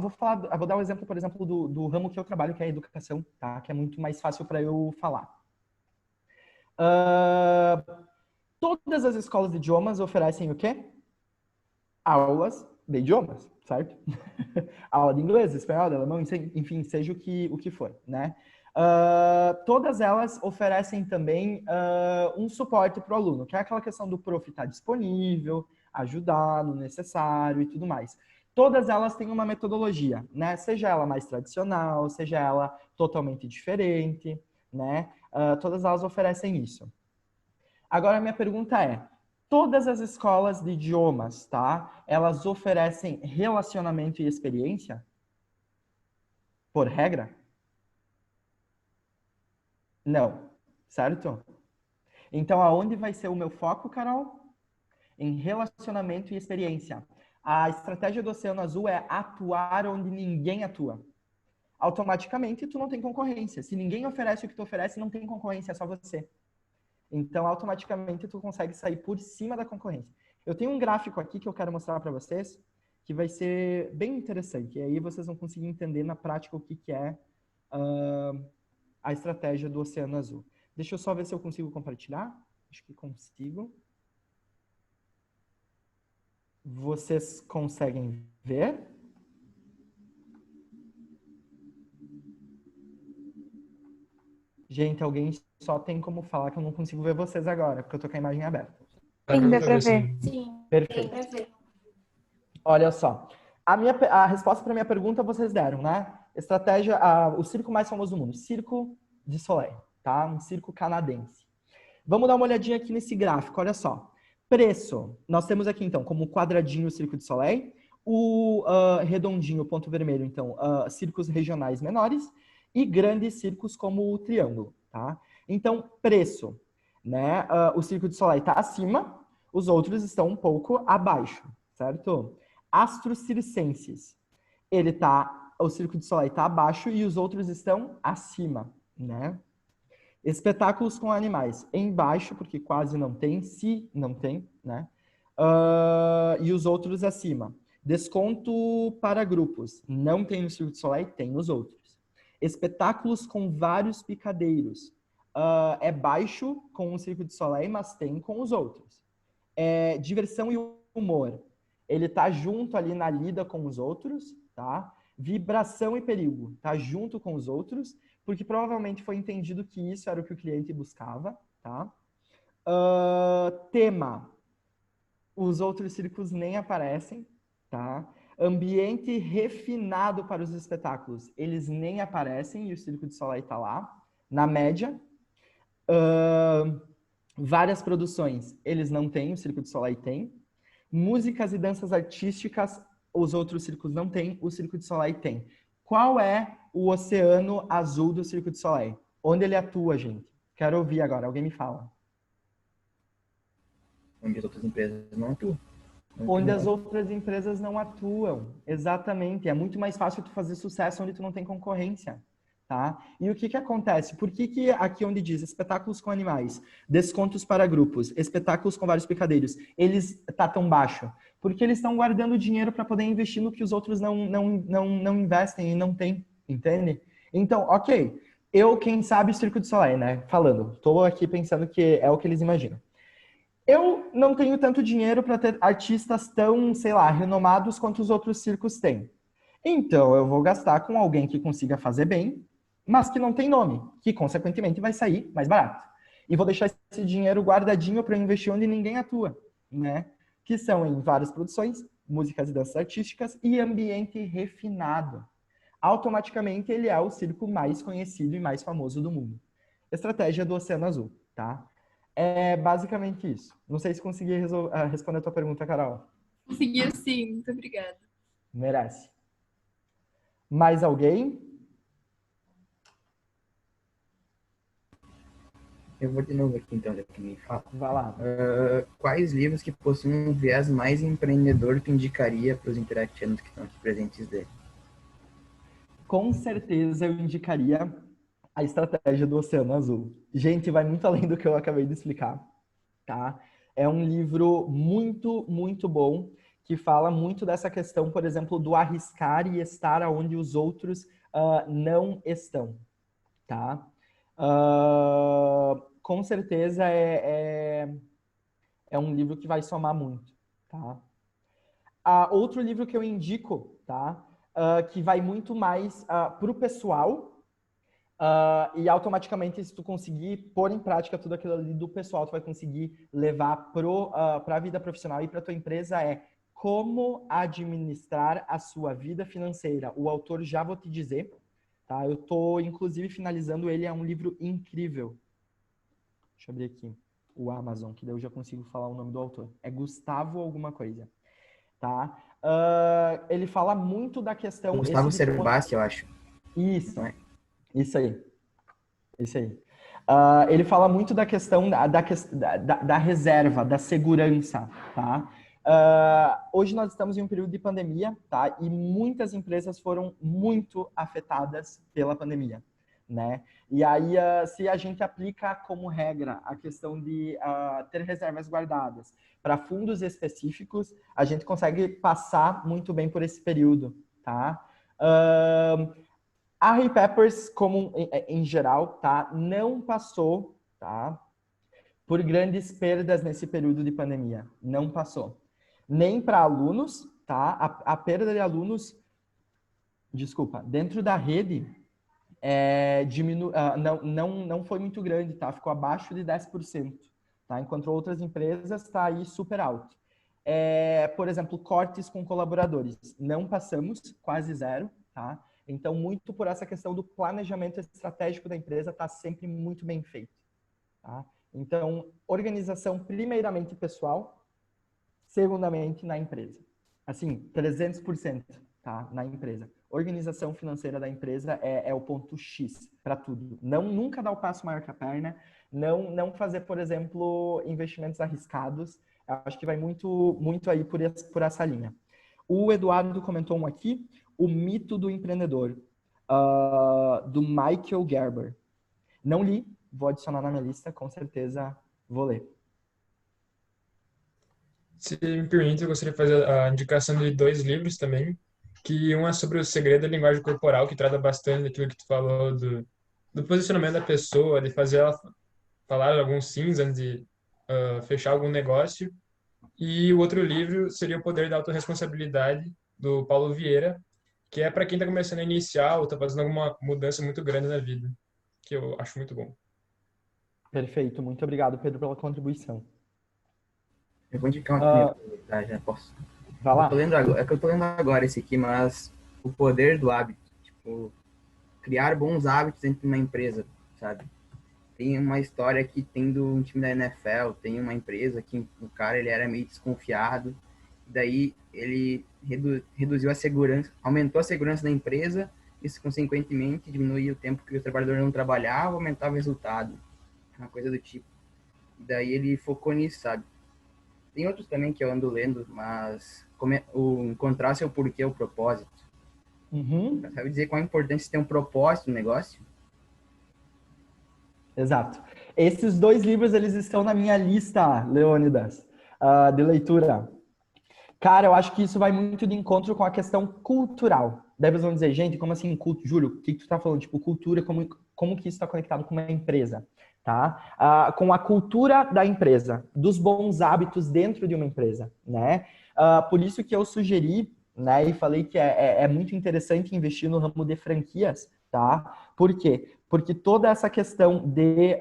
vou dar um exemplo, por exemplo, do ramo que eu trabalho, que é a educação, tá? Que é muito mais fácil para eu falar. Todas as escolas de idiomas oferecem o quê? Aulas de idiomas, certo? Aula de inglês, espanhol, de alemão, enfim, seja o que for, né? Todas elas oferecem também um suporte para o aluno, que é aquela questão do prof estar disponível, ajudar no necessário e tudo mais. Todas elas têm uma metodologia, né? Seja ela mais tradicional, seja ela totalmente diferente, né? Todas elas oferecem isso. Agora, a minha pergunta é, todas as escolas de idiomas, tá? Elas oferecem relacionamento e experiência? Por regra? Não, certo? Então, aonde vai ser o meu foco, Carol? Em relacionamento e experiência. A estratégia do Oceano Azul é atuar onde ninguém atua. Automaticamente, tu não tem concorrência. Se ninguém oferece o que tu oferece, não tem concorrência, é só você. Então, automaticamente, tu consegue sair por cima da concorrência. Eu tenho um gráfico aqui que eu quero mostrar para vocês, que vai ser bem interessante. E aí vocês vão conseguir entender na prática o que é a estratégia do Oceano Azul. Deixa eu só ver se eu consigo compartilhar. Acho que consigo. Vocês conseguem ver? Gente, alguém só tem como falar que eu não consigo ver vocês agora, porque eu tô com a imagem aberta. Sim, dá pra ver. Sim. Perfeito. Dá pra ver. Olha só. A resposta para a minha pergunta vocês deram, né? Estratégia, o circo mais famoso do mundo, Cirque du Soleil, tá? Um circo canadense. Vamos dar uma olhadinha aqui nesse gráfico, olha só. Preço, nós temos aqui, então, como quadradinho o Cirque du Soleil, o redondinho, ponto vermelho, então, circos regionais menores, e grandes circos como o triângulo, tá? Então, preço, né? O Cirque du Soleil está acima, os outros estão um pouco abaixo, certo? Astros circenses, o Cirque du Soleil está abaixo e os outros estão acima, né? Espetáculos com animais, embaixo, porque quase não tem, se não tem, né? E os outros acima. Desconto para grupos, não tem no Cirque du Soleil, tem nos outros. Espetáculos com vários picadeiros, é baixo com o Cirque du Soleil, mas tem com os outros. Diversão e humor, ele tá junto ali na lida com os outros, tá? Vibração e perigo, tá junto com os outros, porque provavelmente foi entendido que isso era o que o cliente buscava, tá? Tema, os outros circos nem aparecem, tá? Ambiente refinado para os espetáculos, eles nem aparecem e o Cirque du Soleil tá lá, na média. Várias produções, eles não têm, o Cirque du Soleil tem. Músicas e danças artísticas, os outros circos não têm, o Cirque du Soleil tem. Qual é o Oceano Azul do Cirque du Soleil? Onde ele atua, gente? Quero ouvir agora, alguém me fala. Onde as outras empresas não atuam. Onde as outras empresas não atuam, exatamente. É muito mais fácil tu fazer sucesso onde tu não tem concorrência, tá? E o que acontece? Por que aqui onde diz espetáculos com animais, descontos para grupos, espetáculos com vários picadeiros, eles tá tão baixo? Porque eles estão guardando dinheiro para poder investir no que os outros não investem e não têm, entende? Então, ok, quem sabe, Cirque du Soleil, né? Falando, tô aqui pensando que é o que eles imaginam. Eu não tenho tanto dinheiro para ter artistas tão, sei lá, renomados quanto os outros circos têm. Então, eu vou gastar com alguém que consiga fazer bem, mas que não tem nome, que consequentemente vai sair mais barato. E vou deixar esse dinheiro guardadinho para investir onde ninguém atua, né? Que são em várias produções, músicas e danças artísticas e ambiente refinado. Automaticamente, ele é o circo mais conhecido e mais famoso do mundo. Estratégia do Oceano Azul, tá? É basicamente isso. Não sei se consegui responder a tua pergunta, Carol. Conseguiu sim, muito obrigada. Merece. Mais alguém? Eu vou de novo aqui, então, já que me fala. Vai lá. Quais livros que possuem um viés mais empreendedor tu indicaria para os interactianos que estão aqui presentes dele? Com certeza eu indicaria A Estratégia do Oceano Azul. Gente, vai muito além do que eu acabei de explicar, tá? É um livro muito, muito bom, que fala muito dessa questão, por exemplo, do arriscar e estar onde os outros não estão, tá? Com certeza é um livro que vai somar muito, tá? Outro livro que eu indico, tá? Que vai muito mais para o pessoal, e automaticamente, se tu conseguir pôr em prática tudo aquilo ali do pessoal, tu vai conseguir levar para a vida profissional e para tua empresa, é Como Administrar a Sua Vida Financeira. O autor já vou te dizer, tá? Eu tô, inclusive, finalizando ele, é um livro incrível. Deixa eu abrir aqui o Amazon, que daí eu já consigo falar o nome do autor. É Gustavo alguma coisa, tá? Ele fala muito da questão... Gustavo Cerbasi, eu acho. Isso, isso aí. Isso aí. Ele fala muito da questão da reserva, da segurança, tá? Hoje nós estamos em um período de pandemia, tá? E muitas empresas foram muito afetadas pela pandemia, né? E aí, se a gente aplica como regra a questão de ter reservas guardadas para fundos específicos, a gente consegue passar muito bem por esse período, tá? A Ray Peppers, como em geral, tá, não passou, tá, por grandes perdas nesse período de pandemia. Não passou. Nem para alunos, tá? A perda de alunos, desculpa, dentro da rede, não foi muito grande, tá? Ficou abaixo de 10%, tá? Enquanto outras empresas está aí super alto. Por exemplo, cortes com colaboradores. Não passamos, quase zero, tá? Então, muito por essa questão do planejamento estratégico da empresa está sempre muito bem feito, tá? Então, organização primeiramente pessoal, segundamente na empresa. Assim, 300%, tá? Na empresa. Organização financeira da empresa é o ponto X para tudo. Nunca dar o passo maior que a perna, não fazer, por exemplo, investimentos arriscados. Acho que vai muito, muito aí por essa linha. O Eduardo comentou um aqui, O Mito do Empreendedor, do Michael Gerber. Não li, vou adicionar na minha lista, com certeza vou ler. Se me permite, eu gostaria de fazer a indicação de 2 livros também, que um é sobre o segredo da linguagem corporal, que trata bastante daquilo que tu falou do posicionamento da pessoa, de fazer ela falar alguns sims antes de fechar algum negócio. E o outro livro seria O Poder da Autorresponsabilidade, do Paulo Vieira, que é para quem está começando a iniciar ou está fazendo alguma mudança muito grande na vida, que eu acho muito bom. Perfeito, muito obrigado, Pedro, pela contribuição. Eu vou indicar um primeiro, tá? Já posso. Vai lá. É que eu tô lendo agora esse aqui, mas O Poder do Hábito. Tipo, criar bons hábitos dentro de uma empresa, sabe? Tem uma história aqui, tem um time da NFL, tem uma empresa que o cara ele era meio desconfiado, daí ele reduziu a segurança, aumentou a segurança da empresa, isso consequentemente diminuía o tempo que o trabalhador não trabalhava, aumentava o resultado, uma coisa do tipo. Daí ele focou nisso, sabe? Tem outros também que eu ando lendo, mas encontrar seu porquê, o propósito. Sabe dizer qual a importância de ter um propósito no negócio? Exato. Esses 2 livros, eles estão na minha lista, Leônidas, de leitura. Cara, eu acho que isso vai muito de encontro com a questão cultural. Daí vocês vão dizer, gente, como assim, Júlio, o que tu tá falando? Tipo, cultura, como que isso está conectado com uma empresa, tá? Com a cultura da empresa, dos bons hábitos dentro de uma empresa, né? Por isso que eu sugeri, né, e falei que é muito interessante investir no ramo de franquias, tá? Por quê? Porque toda essa questão de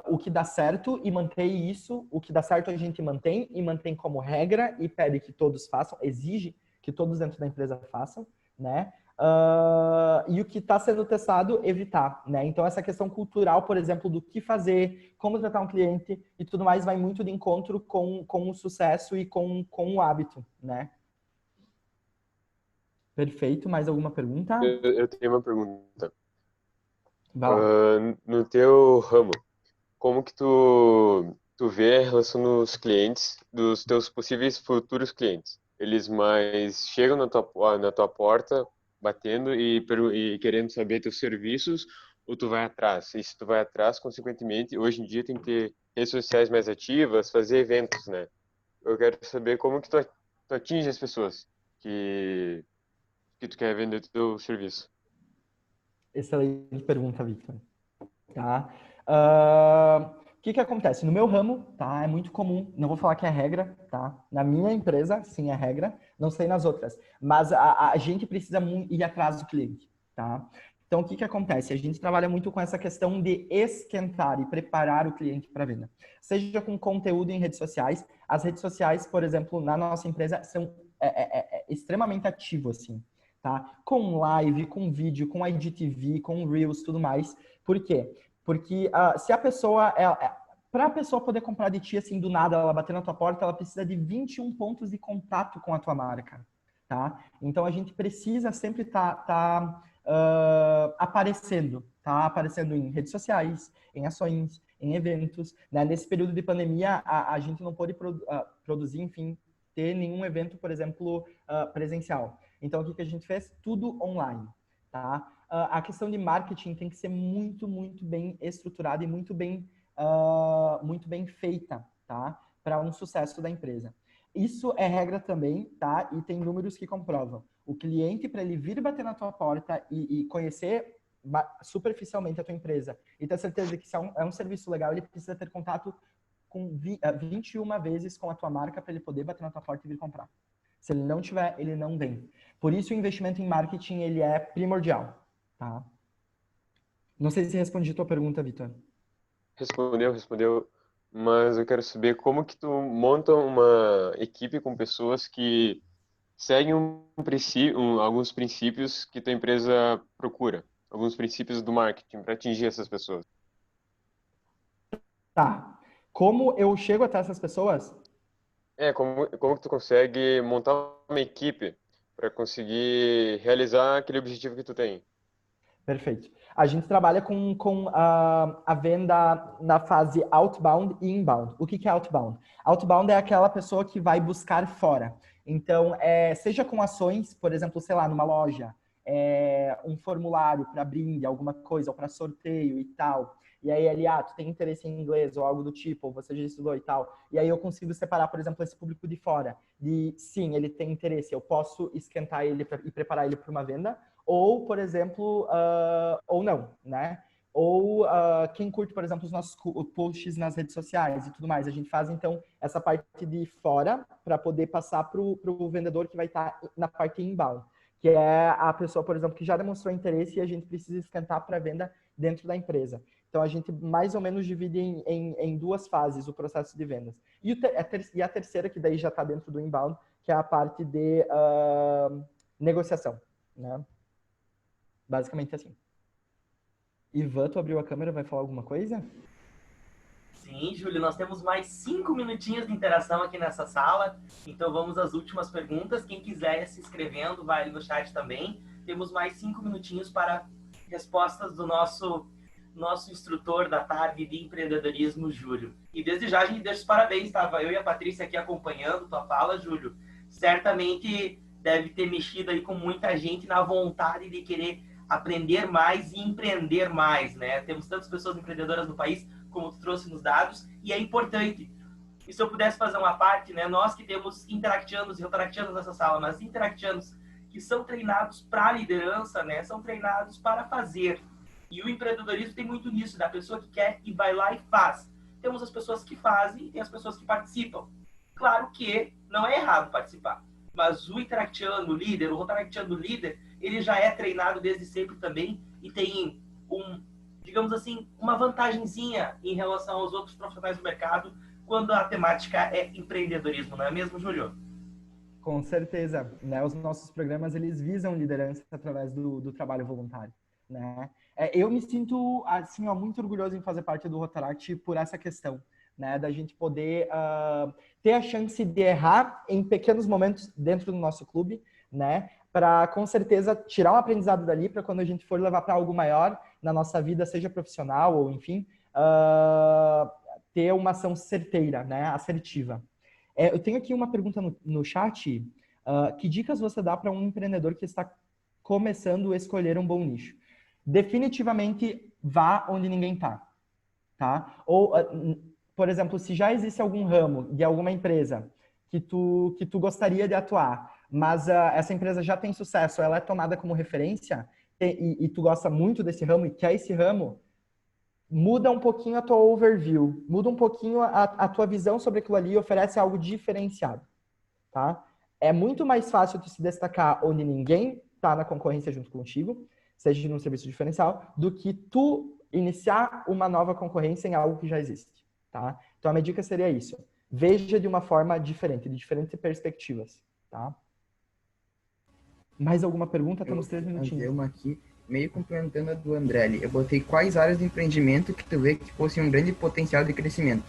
o que dá certo e manter isso, o que dá certo a gente mantém e mantém como regra e pede que todos façam, exige que todos dentro da empresa façam, né? E o que está sendo testado, evitar, né? Então, essa questão cultural, por exemplo, do que fazer, como tratar um cliente e tudo mais, vai muito de encontro com o sucesso e com o hábito, né? Perfeito. Mais alguma pergunta? Eu tenho uma pergunta. No teu ramo, como que tu vê a relação dos clientes, dos teus possíveis futuros clientes? Eles mais chegam na tua porta, batendo e querendo saber teus serviços, ou tu vai atrás? E se tu vai atrás, consequentemente, hoje em dia tem que ter redes sociais mais ativas, fazer eventos, né? Eu quero saber como que tu atinge as pessoas que tu quer vender teu serviço. Excelente pergunta, Victor. Tá? O que acontece? No meu ramo, tá? É muito comum, não vou falar que é regra, tá? Na minha empresa, sim, é regra, não sei nas outras, mas a gente precisa ir atrás do cliente, tá? Então, o que acontece? A gente trabalha muito com essa questão de esquentar e preparar o cliente para venda. Seja com conteúdo em redes sociais. As redes sociais, por exemplo, na nossa empresa, são extremamente ativos, assim, tá? Com live, com vídeo, com IGTV, com Reels, tudo mais. Por quê? Porque se a pessoa... para a pessoa poder comprar de ti, assim, do nada, ela bater na tua porta, ela precisa de 21 pontos de contato com a tua marca, tá? Então, a gente precisa sempre estar aparecendo, tá? Aparecendo em redes sociais, em ações, em eventos, né? Nesse período de pandemia, a gente não pôde produzir, enfim, ter nenhum evento, por exemplo, presencial. Então, o que a gente fez? Tudo online, tá? A questão de marketing tem que ser muito, muito bem estruturada e muito bem feita, tá? Para um sucesso da empresa. Isso é regra também, tá? E tem números que comprovam. O cliente, para ele vir bater na tua porta e conhecer superficialmente a tua empresa e ter certeza que isso é um serviço legal, ele precisa ter contato com 21 vezes com a tua marca para ele poder bater na tua porta e vir comprar. Se ele não tiver, ele não vem. Por isso, o investimento em marketing, ele é primordial, tá? Não sei se respondi a tua pergunta, Vitor. Respondeu, mas eu quero saber como que tu monta uma equipe com pessoas que seguem alguns princípios que tua empresa procura, alguns princípios do marketing para atingir essas pessoas. Tá. Como eu chego até essas pessoas? Como que tu consegue montar uma equipe para conseguir realizar aquele objetivo que tu tem? Perfeito. A gente trabalha com a venda na fase outbound e inbound. O que é outbound? Outbound é aquela pessoa que vai buscar fora. Então, seja com ações, por exemplo, sei lá, numa loja, um formulário para brinde, alguma coisa, ou para sorteio e tal. E aí ele, tu tem interesse em inglês ou algo do tipo, ou você já estudou e tal. E aí eu consigo separar, por exemplo, esse público de fora. Sim, ele tem interesse, eu posso esquentar ele e preparar ele para uma venda. Ou, por exemplo, ou não, né? Ou quem curte, por exemplo, os nossos posts nas redes sociais e tudo mais. A gente faz, então, essa parte de fora para poder passar para o vendedor que vai estar na parte inbound, que é a pessoa, por exemplo, que já demonstrou interesse e a gente precisa esquentar para venda dentro da empresa. Então, a gente mais ou menos divide em duas fases o processo de vendas. E a terceira, que daí já está dentro do inbound, que é a parte de negociação, né? Basicamente assim. Ivan, tu abriu a câmera, vai falar alguma coisa? Sim, Júlio, nós temos mais 5 minutinhos de interação aqui nessa sala, então vamos às últimas perguntas. Quem quiser ir se inscrevendo, vai ali no chat também. Temos mais 5 minutinhos para respostas do nosso instrutor da tarde de empreendedorismo, Júlio. E desde já a gente deixa os parabéns, estava eu e a Patrícia aqui acompanhando tua fala, Júlio. Certamente deve ter mexido aí com muita gente na vontade de querer aprender mais e empreender mais, né? Temos tantas pessoas empreendedoras no país, como tu trouxe nos dados, e é importante. E se eu pudesse fazer uma parte, né? Nós que temos interactianos e rotaractianos nessa sala, mas interactianos que são treinados para liderança, né? São treinados para fazer. E o empreendedorismo tem muito nisso, da pessoa que quer e vai lá e faz. Temos as pessoas que fazem e tem as pessoas que participam. Claro que não é errado participar, mas o interactiano líder, o rotaractiano líder, ele já é treinado desde sempre também e tem digamos assim, uma vantagenzinha em relação aos outros profissionais do mercado quando a temática é empreendedorismo, não é mesmo, Júlio? Com certeza, né? Os nossos programas, eles visam liderança através do trabalho voluntário, né? Eu me sinto, assim, muito orgulhoso em fazer parte do Rotaract por essa questão, né? Da gente poder ter a chance de errar em pequenos momentos dentro do nosso clube, né? Para, com certeza, tirar um aprendizado dali para quando a gente for levar para algo maior, na nossa vida, seja profissional ou enfim, ter uma ação certeira, né, assertiva. Eu tenho aqui uma pergunta no chat. Que dicas você dá para um empreendedor que está começando a escolher um bom nicho? Definitivamente vá onde ninguém está, tá? Ou, por exemplo, se já existe algum ramo de alguma empresa que tu gostaria de atuar, mas essa empresa já tem sucesso, ela é tomada como referência, e tu gosta muito desse ramo e quer esse ramo, muda um pouquinho a tua overview, muda um pouquinho a tua visão sobre aquilo ali e oferece algo diferenciado, tá? É muito mais fácil tu se destacar onde ninguém tá na concorrência junto contigo, seja num serviço diferencial, do que tu iniciar uma nova concorrência em algo que já existe, tá? Então a minha dica seria isso. Veja de uma forma diferente, de diferentes perspectivas, tá? Mais alguma pergunta? Temos 3 minutinhos. Uma aqui, meio complementando a do André ali. Eu botei quais áreas de empreendimento que tu vê que fossem um grande potencial de crescimento.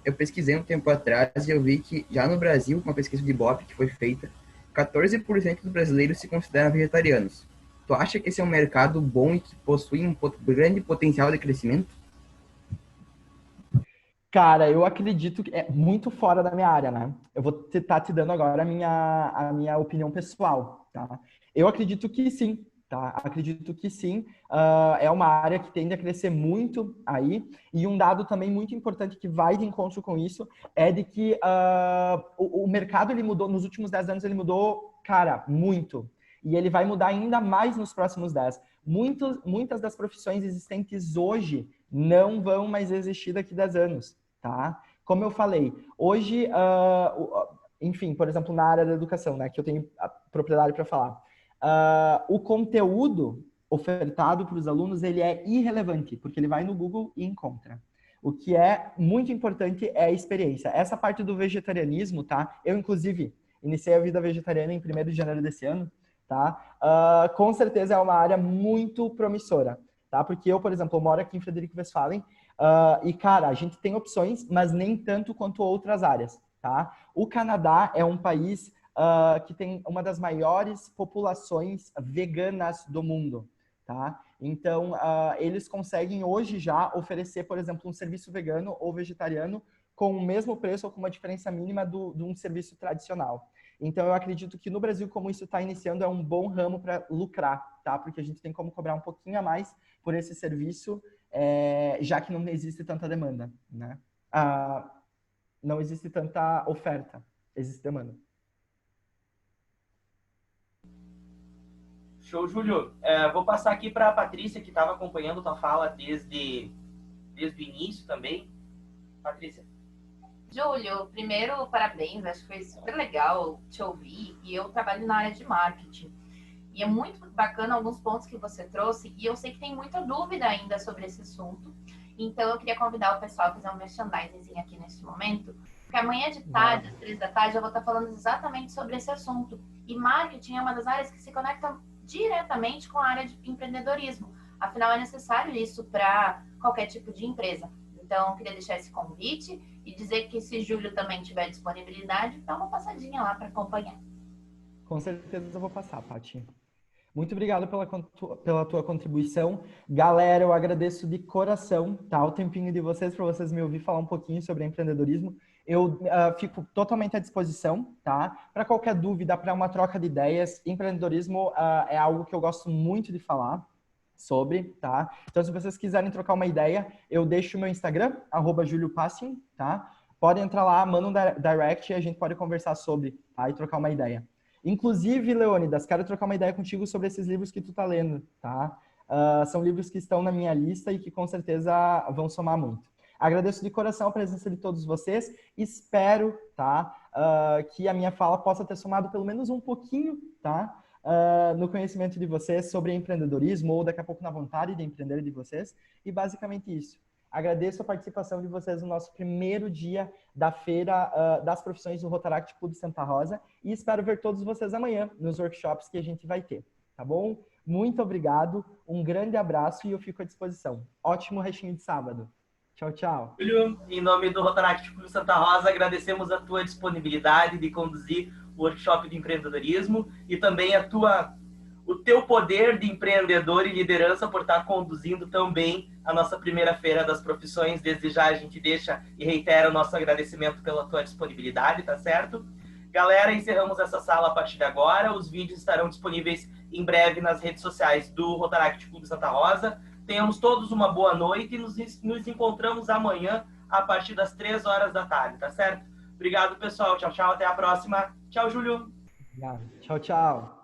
Eu pesquisei um tempo atrás e eu vi que já no Brasil, com uma pesquisa de Ibope que foi feita, 14% dos brasileiros se consideram vegetarianos. Tu acha que esse é um mercado bom e que possui um grande potencial de crescimento? Cara, eu acredito que é muito fora da minha área, né? Eu vou estar te dando agora a minha opinião pessoal, tá? Eu acredito que sim, tá? Acredito que sim. É uma área que tende a crescer muito aí. E um dado também muito importante que vai de encontro com isso é de que o mercado, ele mudou, nos últimos 10 anos ele mudou, cara, muito. E ele vai mudar ainda mais nos próximos 10. Muitas das profissões existentes hoje não vão mais existir daqui a 10 anos, tá? Como eu falei, hoje, enfim, por exemplo, na área da educação, né, que eu tenho a propriedade para falar, o conteúdo ofertado para os alunos, ele é irrelevante, porque ele vai no Google e encontra. O que é muito importante é a experiência. Essa parte do vegetarianismo, tá? Eu, inclusive, iniciei a vida vegetariana em 1º de janeiro desse ano, tá? Com certeza é uma área muito promissora, tá? Porque eu, por exemplo, moro aqui em Frederico Westphalen e, cara, a gente tem opções, mas nem tanto quanto outras áreas, tá? O Canadá é um país que tem uma das maiores populações veganas do mundo, tá? Então, eles conseguem hoje já oferecer, por exemplo, um serviço vegano ou vegetariano com o mesmo preço ou com uma diferença mínima de um serviço tradicional. Então, eu acredito que no Brasil, como isso está iniciando, é um bom ramo para lucrar, tá? Porque a gente tem como cobrar um pouquinho a mais por esse serviço, já que não existe tanta demanda, né? Não existe tanta oferta, existe demanda. Show, Júlio. Vou passar aqui para a Patrícia, que estava acompanhando tua fala desde o início também. Patrícia. Júlio, primeiro, parabéns, acho que foi super legal te ouvir, e eu trabalho na área de marketing. E é muito bacana alguns pontos que você trouxe, e eu sei que tem muita dúvida ainda sobre esse assunto, então eu queria convidar o pessoal a fazer um merchandising aqui nesse momento, porque amanhã de tarde, às 3 da tarde, eu vou estar falando exatamente sobre esse assunto. E marketing é uma das áreas que se conecta diretamente com a área de empreendedorismo, afinal é necessário isso para qualquer tipo de empresa. Então, eu queria deixar esse convite e dizer que se Júlio também tiver disponibilidade, dá uma passadinha lá para acompanhar. Com certeza eu vou passar, Paty. Muito obrigado pela tua contribuição. Galera, eu agradeço de coração, tá? O tempinho de vocês, para vocês me ouvir falar um pouquinho sobre empreendedorismo. Eu fico totalmente à disposição, tá? Para qualquer dúvida, para uma troca de ideias, empreendedorismo é algo que eu gosto muito de falar sobre, tá? Então, se vocês quiserem trocar uma ideia, eu deixo o meu Instagram, @juliopassin, tá? Podem entrar lá, manda um direct e a gente pode conversar sobre, tá? E trocar uma ideia. Inclusive, Leônidas, quero trocar uma ideia contigo sobre esses livros que tu tá lendo, tá? São livros que estão na minha lista e que com certeza vão somar muito. Agradeço de coração a presença de todos vocês. Espero, tá? Que a minha fala possa ter somado pelo menos um pouquinho, tá? No conhecimento de vocês sobre empreendedorismo ou daqui a pouco na vontade de empreender de vocês. E basicamente isso. Agradeço a participação de vocês no nosso primeiro dia da Feira das Profissões do Rotaract Clube Santa Rosa e espero ver todos vocês amanhã nos workshops que a gente vai ter, tá bom? Muito obrigado, um grande abraço e eu fico à disposição. Ótimo restinho de sábado. Tchau, tchau. Júlio, em nome do Rotaract Clube Santa Rosa, agradecemos a tua disponibilidade de conduzir o workshop de empreendedorismo e também o teu poder de empreendedor e liderança por estar conduzindo tão bem a nossa primeira Feira das Profissões. Desde já a gente deixa e reitera o nosso agradecimento pela tua disponibilidade, tá certo? Galera, encerramos essa sala a partir de agora. Os vídeos estarão disponíveis em breve nas redes sociais do Rotaract Clube Santa Rosa. Tenhamos todos uma boa noite e nos encontramos amanhã a partir das 3 horas da tarde, tá certo? Obrigado, pessoal. Tchau, tchau. Até a próxima. Tchau, Júlio. Obrigado. Tchau, tchau.